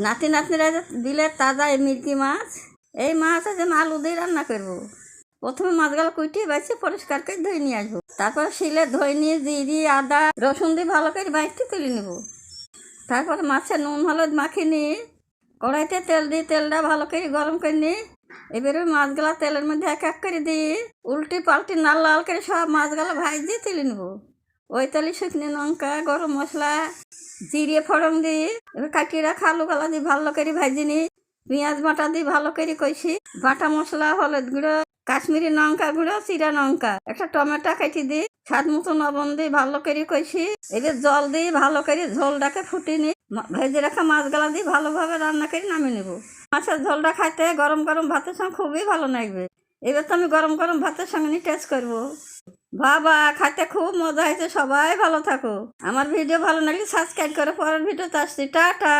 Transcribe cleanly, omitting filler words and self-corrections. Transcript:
নাতি নাতনিরা দিলে তাজা এই মিরকি মাছ, এই মাছ আছে আলু দিয়ে রান্না করবো। প্রথমে মাছগুলো কুইটিয়ে বাইছে পরিষ্কার করে ধুয়ে নিয়ে আসবো। তারপর শিলে ধুয়ে নিয়ে জিরি আদা রসুন দিয়ে ভালো করে বাইতে তুলে নেব। তারপর মাছে নুন হলুদ মাখিয়ে নিয়ে কড়াইতে তেল দিয়ে তেলটা ভালো করে গরম করে নিয়ে এবারে মাছগুলা তেলের মধ্যে এক এক করে দিয়ে উল্টি পাল্টি লাল লাল করে সব মাছগুলো ভাজিয়ে তুলে নেবো। ওই তেলে শুকনো লঙ্কা গরম মশলা জিরে ফোড়ন দিয়ে এবার কাটিয়ে রাখা আলুগুলা দিয়ে ভালো করে ভাজি নিই। পেঁয়াজ বাটা দিয়ে ভালো করে কষি, বাটা মশলা হলুদ গুঁড়ো কাশ্মীরি লঙ্কা গুঁড়ো চিরা লঙ্কা একটা টমেটো কেটে দিই, স্বাদ মতো লবণ দিয়ে ভালো করে কষি। এবার জল দিয়ে ভালো করে ঝোলটাকে ফুটিয়ে নিই। ভেজে রাখা মাছগুলা দিয়ে ভালোভাবে রান্না করে নামিয়ে নেবো। মাছের ঝোলটা খাইতে গরম গরম ভাতের সঙ্গে খুবই ভালো লাগবে। এবার তো আমি গরম গরম ভাতের সঙ্গে নিয়ে টেস্ট করবো। বাবা খাইতে খুব মজা হয়েছে। সবাই ভালো থাকো। আমার ভিডিও ভালো লাগলে সাবস্ক্রাইব করে পরের ভিডিওতে আসছি। টাটা।